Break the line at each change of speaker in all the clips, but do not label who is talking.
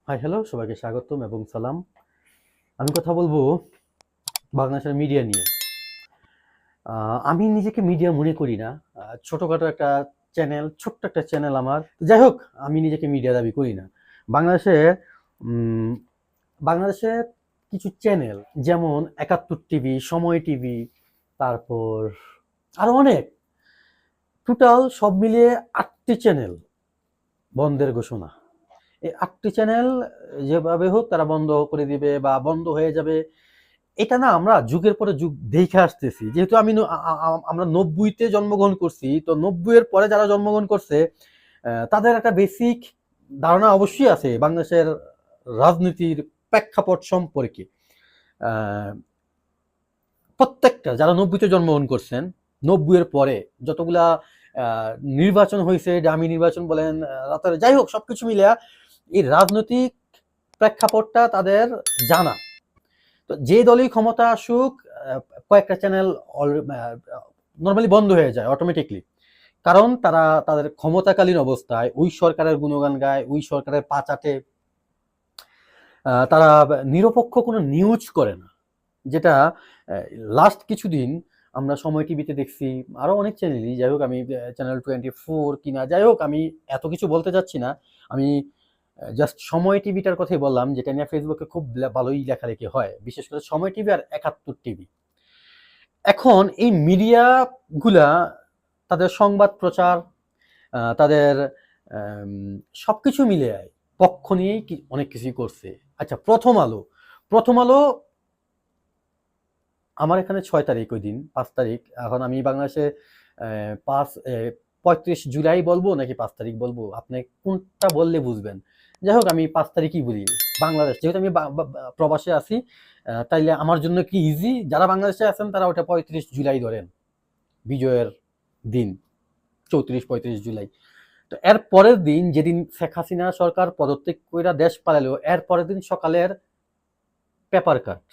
Hi hello, সবাইকে স্বাগতম এবং সালাম। আমি কথা বলবো বাংলাদেশের মিডিয়া নিয়ে। আমি নিজেকে মিডিয়া মনে করি না। ছোটখাটো একটা চ্যানেল, ছোট্ট একটা চ্যানেল আমার। যাই হোক, আমি নিজেকে মিডিয়া দাবি করি না। বাংলাদেশে উম বাংলাদেশে কিছু চ্যানেল যেমন ৭১ টিভি, সময় টিভি, তারপর আরো অনেক, টোটাল সব মিলিয়ে ৮টি চ্যানেল বন্ধের ঘোষণা। এই ৮টি চ্যানেল যেভাবে হোক তারা বন্ধ করে দিবে বা বন্ধ হয়ে যাবে। এটা না আমরা যুগের পরে যুগ দেখে আসতেছি। যেহেতু আমি আমরা ৯০-তে জন্মগ্রহণ করছি, তো ৯০ এর পরে যারা জন্মগ্রহণ করছে তাদের একটা বেসিক ধারণা অবশ্যই আছে বাংলাদেশের রাজনীতির প্রেক্ষাপট সম্পর্কে। আহ, প্রত্যেকটা যারা ৯০-তে জন্মগ্রহণ করছেন, ৯০ এর পরে যতগুলা আহ, নির্বাচন হয়েছে, ডামি নির্বাচন বলেন, রাতের যাই হোক সবকিছু মিলিয়া এই রাজনৈতিক প্রেক্ষাপটটা তাদের জানা। তো যে দলই ক্ষমতা আসুক, কয়েকটা চ্যানেল নর্মালি বন্ধ হয়ে যায় অটোমেটিকলি। কারণ তারা তাদের ক্ষমতাকালীন অবস্থায় ওই সরকারের গুণগান গায়, ওই সরকারের পা চাটে। তারা নিরপেক্ষ কোনো নিউজ করে না, যেটা লাস্ট কিছুদিন আমরা সময় টিভিতে দেখছি, আরো অনেক চ্যানেলই। যাই হোক, আমি চ্যানেল 24 কিনা, যাই হোক আমি এত কিছু বলতে যাচ্ছি না। আমি জাস্ট সময় টিভিটার কথাই বললাম, যেটা নিয়ে ফেসবুকে খুব ভালোই লেখালেখি হয়, বিশেষ করে সময় টিভি আর ৭১ টিভি। এখন এই মিডিয়া গুলা তাদের সংবাদ প্রচার, তাদের সবকিছু মিলে পক্ষ নিয়েই অনেক কিছুই করছে। আচ্ছা, প্রথম আলো আমার এখানে ৬ তারিখ, ওই দিন ৫ তারিখ। এখন আমি বাংলাদেশে ৩৫ জুলাই বলবো নাকি ৫ তারিখ বলবো, আপনি কোনটা বললে বুঝবেন? যাই হোক, আমি ৫ তারিখই বলি। বাংলাদেশ, যেহেতু আমি প্রবাসে আছি, তাইলে আমার জন্য কি ইজি। যারা বাংলাদেশে আছেন তারা ওটা ৩৫ জুলাই ধরেন, বিজয়ের দিন, ৩৪-৩৫ জুলাই। তো এর পরের দিন, যেদিন শেখ হাসিনা সরকার পদত্যাগ কইরা দেশ পালালো, এর পরের দিন সকালের পেপার কাট।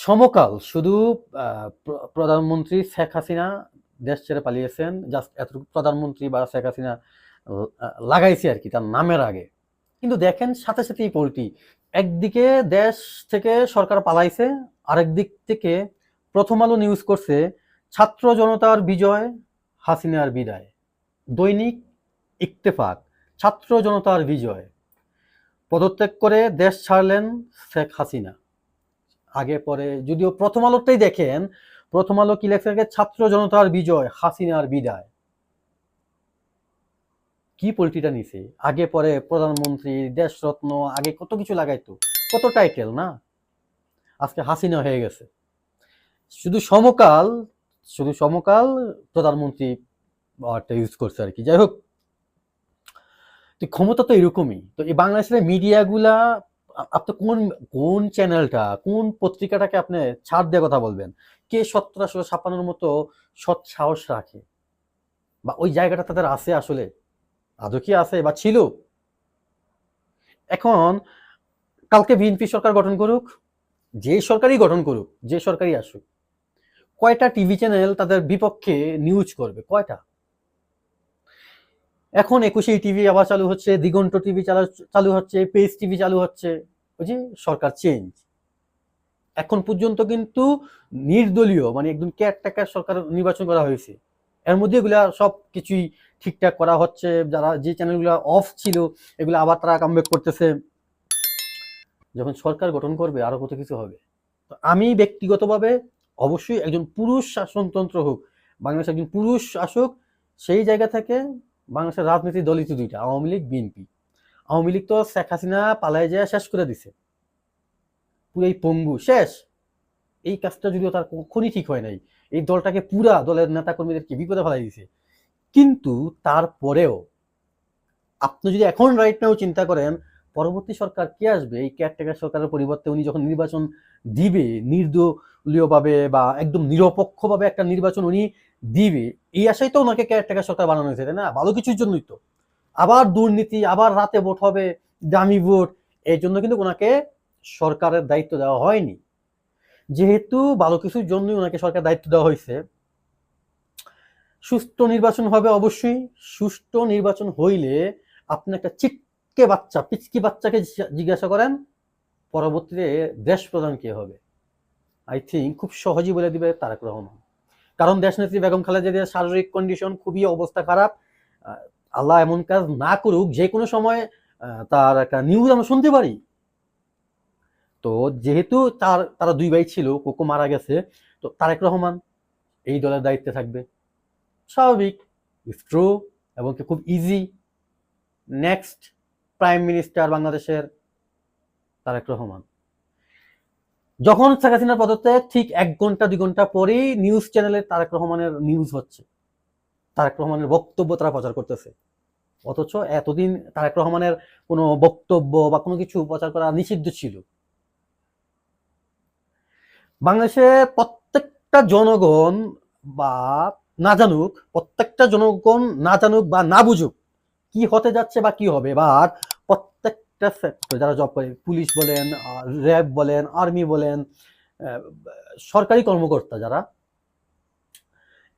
সমকাল শুধু প্রধানমন্ত্রী শেখ হাসিনা দেশ ছেড়ে পালিয়েছেন, জাস্ট এতটুকু প্রধানমন্ত্রী বা শেখ হাসিনা লাগাইছে আর কি তার নামের আগে। কিন্তু দেখেন সাথে সাথেই পল্টি। একদিকে দেশ থেকে সরকার পালাইছে, আরেক দিক থেকে প্রথম আলো নিউজ করছে ছাত্র জনতার বিজয়, হাসিনার বিদায়। দৈনিক ইত্তেফাক, ছাত্র জনতার বিজয়, পদত্যাগ করে দেশ ছাড়লেন শেখ হাসিনা। আগে পরে যদিও প্রথম আলোতেই দেখেন, প্রথম আলো কি লেখছে, ছাত্র জনতার বিজয়, হাসিনার বিদায়। কি পলিটিটা নিছে, আগে পরে প্রধানমন্ত্রী, দেশরত্ন, আগে কত কিছু লাগাইতো, কত টাইটেল না। আজকে হাসিনা হয়ে গেছে। শুধু সমকাল, শুধু সমকাল প্রধানমন্ত্রী ইউজ করছে আর কি। যাই হোক, তো ক্ষমতা তো এরকমই। তো এই বাংলাদেশের মিডিয়াগুলা, আপনি কোন কোন চ্যানেলটা, কোন পত্রিকাটাকে আপনি ছাড় দিয়ে কথা বলবেন? কে ৭০-৫৬ মতো সৎ সাহস রাখে, বা ওই জায়গাটা তাদের আছে আসলে? আদৌ কি আছে বা ছিল? এখন কালকে বিএনপি সরকার গঠন করুক, যে সরকারই গঠন করুক, যে সরকারই আসুক, কয়টা টিভি চ্যানেল তাদের বিপক্ষে নিউজ করবে? কয়টা? এখন ২১ টিভি আবার চালু হচ্ছে, দিগন্ত টিভি চালু হচ্ছে, পেজ টিভি চালু হচ্ছে। ওই যে সরকার চেঞ্জ। এখন পর্যন্ত কিন্তু নির্দলীয়, মানে একদম কেয়ারটেকার সরকার নির্বাচন করা হয়েছে। এর মধ্যে এগুলা সব কিছুই ঠিকঠাক করা হচ্ছে। যারা যে চ্যানেলগুলো অফ ছিল, এগুলো আবার তারা কামব্যাক করতেছে। যখন সরকার গঠন করবে আরো কত কিছু হবে। তো আমি ব্যক্তিগতভাবে অবশ্যই একজন পুরুষ শাসনতন্ত্র হোক, বাংলাদেশে একজন পুরুষ শাসক। সেই জায়গা থেকে বাংলাদেশের রাজনীতির দলই তো দুইটা, আওয়ামী লীগ, বিএনপি। আওয়ামী লীগ তো শেখ হাসিনা পালায় যায় শেষ করে দিছে, পুরাই পঙ্গু শেষ। এই কাজটা যদিও তার কখনই ঠিক হয় নাই, এই দলটাকে পুরা দলের নেতা কর্মীদেরকে বিপদে ফেলাই দিছে। কিন্তু তারপরেও আপনি যদি এখন রাইট নাও চিন্তা করেন, পরবর্তী সরকার কে আসবে, এই কেয়ারটেকার সরকারের পরিবর্তে উনি যখন নির্বাচন দিবে, নির্দলীয়ভাবে বা একদম নিরপেক্ষভাবে একটা নির্বাচন উনি দিবে, এই আশাই তো ওনাকে কেয়ারটেকার সরকার বানানো হয়েছে, তাই না? ভালো কিছুর জন্যই তো। আবার দুর্নীতি, আবার রাতে ভোট হবে, দামি ভোট, এই জন্য কিন্তু ওনাকে সরকারের দায়িত্ব দেওয়া হয়নি। যেহেতু ভালো কিছুর জন্যই ওনাকে সরকার দায়িত্ব দেওয়া হয়েছে, সুষ্ঠু নির্বাচন হবে অবশ্যই। সুষ্ঠু নির্বাচন হইলে আপনি একটা ফুটকে বাচ্চা, পিচকি বাচ্চাকে জিজ্ঞাসা করেন পরবর্তীতে দেশ প্রধান কে হবে, আই থিঙ্ক খুব সহজেই বলে দিবে তারেক রহমান। কারণ দেশনেত্রী বেগম খালেদা জিয়ার শারীরিক কন্ডিশন খুবই অবস্থা খারাপ। আল্লাহ এমন কাজ না করুক, যে কোনো সময় তার একটা নিউজ আমরা শুনতে পারি। তো যেহেতু তারা দুই ভাই ছিল, কোকো মারা গেছে, তো তারেক রহমান এই দলের দায়িত্বে থাকবে, স্বাভাবিক, ট্রু, এবং খুব ইজি। নেক্সট প্রাইম মিনিস্টার বাংলাদেশের তারেক রহমান। যখন শেখ হাসিনার পদত্যাগ ঠিক 1 ঘন্টা 2 ঘন্টা পরেই নিউজ চ্যানেলে তারেক রহমানের নিউজ হচ্ছে, তারেক রহমানের বক্তব্য তারা প্রচার করতেছে। অথচ এতদিন তারেক রহমানের কোনো বক্তব্য বা কোনো কিছু প্রচার করা নিষিদ্ধ ছিল। বাংলাদেশের প্রত্যেকটা জনগণ বা না জানুক, প্রত্যেকটা জনগণ না জানুক বা না বুঝুক কি হতে যাচ্ছে বা কি হবে, বা প্রত্যেকটা সেক্টর যারা জব করে, পুলিশ বলেন, র্যাব বলেন, আর্মি বলেন, সরকারি কর্মকর্তা যারা,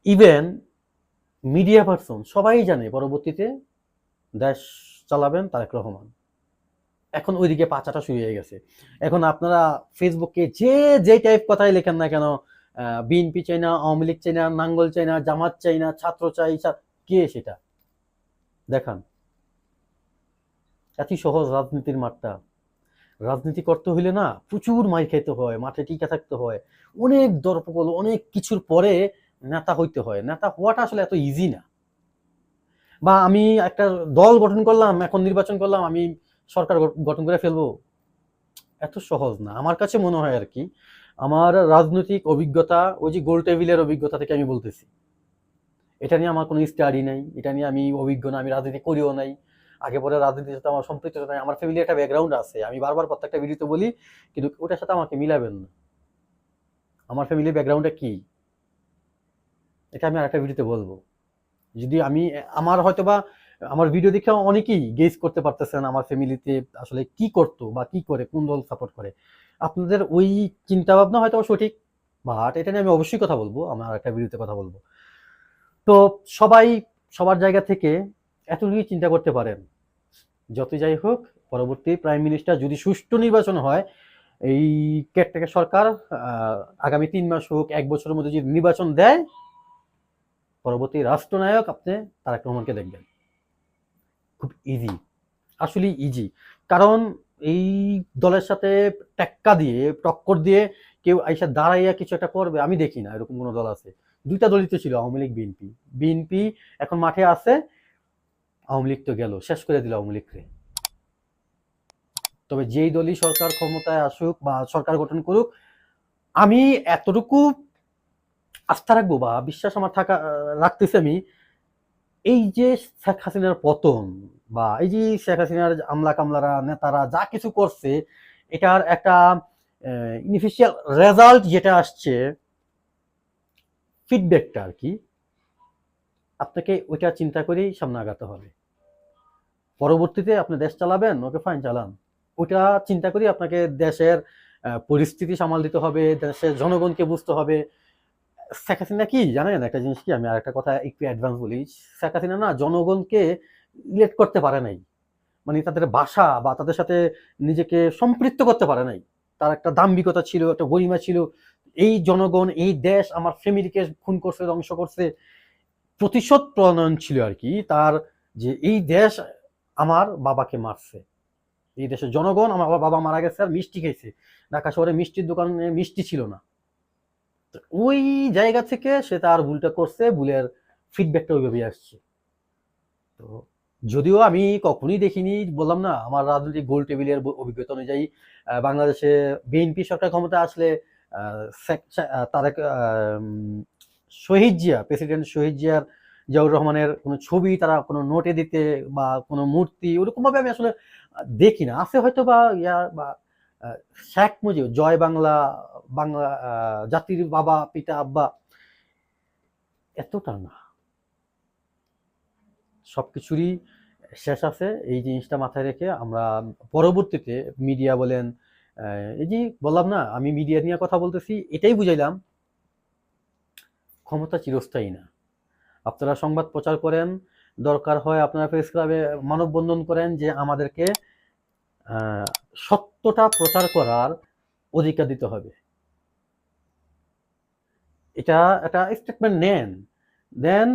ইভেন মিডিয়া পার্সন, সবাই জানে পরবর্তীতে দেশ চালাবেন তারেক রহমান। এখন ওইদিকে পাচাটা শুরু হয়ে গেছে। এখন আপনারা ফেসবুকে যে টাইপ কথাই লেখেন না কেন, বিএনপি চাই না, আওয়ামী লীগ চাই না, নাঙ্গল চাই না, জামাত চাই না, ছাত্র চাই, কে সেটা দেখান। এত সহজ রাজনীতির মাঠটা। রাজনীতি করতে হইলে না প্রচুর মার খেতে হয়, মাঠে টিকে থাকতে হয়, অনেক দরপকল, অনেক কিছুর পরে নেতা হইতে হয়। নেতা হওয়াটা আসলে এত ইজি না। বা আমি একটা দল গঠন করলাম, এখন নির্বাচন করলাম, আমি সরকার গঠন করে ফেলবো, এত সহজ না আমার কাছে মনে হয় আর কি। আমার রাজনৈতিক অভিজ্ঞতা, ওই যে গোল টেবিলের অভিজ্ঞতা থেকে আমি বলতেছি। এটা নিয়ে আমার কোনো স্টাডি নাই, এটা নিয়ে আমি অভিজ্ঞ না, আমি রাজনীতি করিও নাই, আগে পরে রাজনীতির সাথে আমার সম্পৃক্ততা নাই। আমার ফ্যামিলি একটা ব্যাকগ্রাউন্ড আছে, আমি বারবার প্রত্যেকটা ভিডিওতে বলি, কিন্তু ওটার সাথে আমাকে মিলাবেন না। আমার ফ্যামিলির ব্যাকগ্রাউন্ডটা কি, এটা আমি আরেকটা ভিডিওতে বলবো। যদি আমি, আমার হয়তোবা আমার ভিডিও দেখে অনেকেই গেস করতে পারতেছেন আমার ফ্যামিলিতে আসলে কি করতো বা কি করে, কোন দল সাপোর্ট করে। আপনাদের ওই চিন্তা ভাবনা হয়তো সঠিক, বাট এটা নিয়ে আমি অবশ্যই কথা বলবো, আমার একটা ভিডিওতে কথা বলবো। তো সবাই সবার জায়গা থেকে এতটুকুই চিন্তা করতে পারেন, যতই যাই হোক পরবর্তী প্রাইম মিনিস্টার যদি সুষ্ঠু নির্বাচন হয়, এই কেয়ারটেকার সরকার আগামী 3 মাস হোক, 1 বছরের মধ্যে যদি নির্বাচন দেয়, পরবর্তী রাষ্ট্রনায়ক আপনি তারেক রহমানকে দেখবেন। খুব ইজি, আসলে ইজি। কারণ এই দলের সাথে টেক্কা দিয়ে, টক্কর দিয়ে কেউ আইসা দাঁড়াইয়া কিছু একটা করবে আমি দেখি না, এরকম কোনো দল আছে। 2টা দলই তো ছিল, আওয়ামী লীগ, বিএনপি। বিএনপি এখন মাঠে আছে, আওয়ামী লীগ তো গেল, শেষ করে দিল আওয়ামী লীগকে। তবে যেই দলই সরকার ক্ষমতায় আসুক বা সরকার গঠন করুক, আমি এতটুকু আস্থা রাখবো বা বিশ্বাস আমার রাখতেছি আমি, এই যে শেখ হাসিনার পতন বা এই যে শেখ হাসিনার আমলা কামলারা নেতারা যা কিছু করছে, এটার একটা ইনিফিশিয়াল রেজাল্ট যেটা আসছে, ফিডব্যাকটা আর কি, আপনাকে ওইটা চিন্তা করেই সামনে আগাতে হবে। পরবর্তীতে আপনি দেশ চালাবেন, ওকে ফাইন চালান, ওটা চিন্তা করি আপনাকে দেশের পরিস্থিতি সামাল দিতে হবে, দেশের জনগণকে বুঝতে হবে। শেখ হাসিনা কি জানেন একটা জিনিস কি, আমি আর একটা কথা একটু অ্যাডভান্স বলি, শেখ হাসিনা না জনগণকে রিলেট করতে পারে নাই, মানে তাদের ভাষা বা তাদের সাথে নিজেকে সম্পৃক্ত করতে পারে নাই। তার একটা দাম্ভিকতা ছিল, একটা গরিমা ছিল, এই জনগণ, এই দেশ আমার ফ্যামিলিকে খুন করছে, ধ্বংস করছে, প্রতিশোধ প্রণয়ন ছিল আর কি তার, যে এই দেশ আমার বাবাকে মারছে, এই দেশের জনগণ আমার বাবা মারা গেছে আর মিষ্টি খেয়েছে, ঢাকা শহরে মিষ্টির দোকানে মিষ্টি ছিল না। ওই জায়গা থেকে সে তার ভুলটা করছে, ভুলের ফিডব্যাকটা ওইভাবেই আসছে। তো যদিও আমি কখনোই দেখিনি, বললাম না আমার রাজনৈতিক গোল টেবিলের অভিজ্ঞতা অনুযায়ী, বাংলাদেশে বিএনপি সরকার ক্ষমতা আসলে তারেক শহীদ জিয়া, প্রেসিডেন্ট শহীদ জিয়াউর রহমানের কোনো ছবি তারা কোনো নোটে দিতে বা কোনো মূর্তি ওরকম ভাবে আমি আসলে দেখি না। আছে হয়তো বা ইয়া বা শেখ মুজিব, জয় বাংলা, বাংলা জাতির বাবা পিতা আব্বা, এতটা না। সবকিছুরই শেষ আছে, এই জিনিসটা মাথায় রেখে আমরা পরবর্তীতে মিডিয়া বলেন, এই যে বললাম না আমি মিডিয়া নিয়ে কথা বলতেছি, এটাই বুঝাইলাম ক্ষমতা চিরস্থায়ী না। আপনারা সংবাদ প্রচার করেন, দরকার হয় আপনারা প্রেস ক্লাবে মানববন্ধন করেন, যে আমাদেরকে সত্যটা প্রচার করার অধিকার দিতে হবে। এটা একটা স্টেটমেন্ট নেন, দেন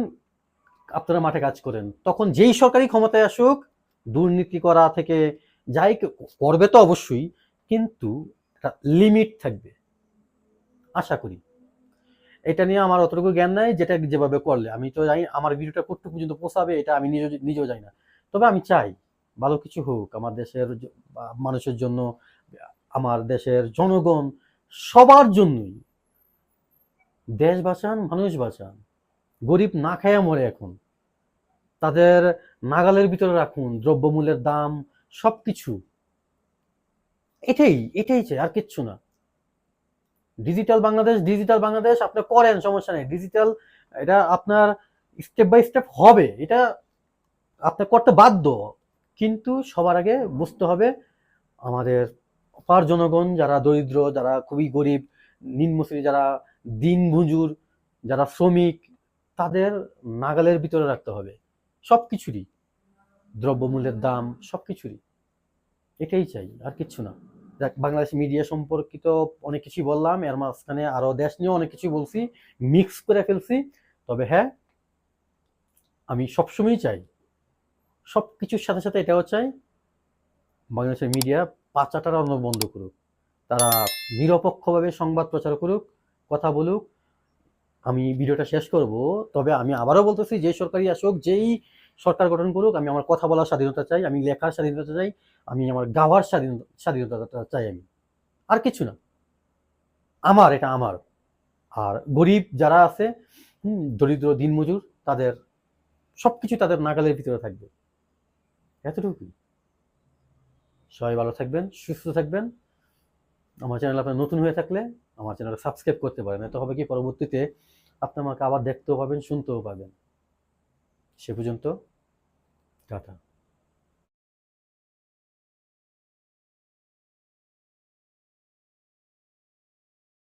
আপনারা মাঠে কাজ করেন। তখন যেই সরকারি ক্ষমতায় আসুক, দুর্নীতি করা থেকে যাই করবে তো অবশ্যই, কিন্তু একটা লিমিট থাকবে আশা করি। এটা নিয়ে আমার অতটুকু জ্ঞান নাই, যেটা যেভাবে করলে আমি তো জানি আমার ভিডিওটা কতটুকু পর্যন্ত পৌঁছাবে এটা আমি নিজেও জানি না। তবে আমি চাই ভালো কিছু হোক আমার দেশের মানুষের জন্য, আমার দেশের জনগণ সবার জন্যই। দেশ বাঁচান, মানুষ বাঁচান। গরিব না খায়া মরে এখন, তাদের নাগালের ভিতরে রাখুন দ্রব্যমূল্যের দাম সবকিছু। এটাই চাই, আর কিচ্ছু না। ডিজিটাল বাংলাদেশ আপনি করেন, সমস্যা নেই। ডিজিটাল এটা আপনার স্টেপ বাই স্টেপ হবে, এটা আপনি করতে বাধ্য। কিন্তু সবার আগে বুঝতে হবে আমাদের অপার জনগণ যারা দরিদ্র, যারা খুবই গরিব, নিম্নশ্রেণী, যারা দিন মজুর, যারা শ্রমিক, তাদের নাগালের ভিতরে রাখতে হবে সবকিছুরই, দ্রব্যমূল্যের দাম সবকিছুরই। এটাই চাই, আর কিচ্ছু না। দেখ, বাংলাদেশ মিডিয়া সম্পর্কিত অনেক কিছুই বললাম, এর মাঝখানে আরো দেশ নিয়ে অনেক কিছুই বলছি, মিক্স করে ফেলছি। তবে হ্যাঁ, আমি সবসময় চাই, সবকিছুর সাথে সাথে এটাও চাই, বাংলাদেশের মিডিয়া পাচাটার বন্ধ করুক, তারা নিরপেক্ষভাবে সংবাদ প্রচার করুক, কথা বলুক। আমি ভিডিওটা শেষ করব, তবে আমি আবারও বলতেছি, যে সরকারই আসুক, যেই সরকার গঠন করুক, আমি আমার কথা বলার স্বাধীনতা চাই, আমি লেখার স্বাধীনতা চাই, আমি আমার গাওয়ার স্বাধীনতা চাই আমি, আর কিছু না। এটা আমার। আর গরিব যারা আছে, দরিদ্র দিনমজুর, তাদের সবকিছু তাদের নাগালের ভিতরে থাকবে, এতটুকুই। সবাই ভালো থাকবেন, সুস্থ থাকবেন। আমার চ্যানেল আপনার নতুন হয়ে থাকলে আমার চ্যানেলটা সাবস্ক্রাইব করতে পারেন, এত হবে কি পরবর্তীতে আপনি আমাকে আবার দেখতেও পাবেন, শুনতেও পাবেন। সে পর্যন্ত টাটা।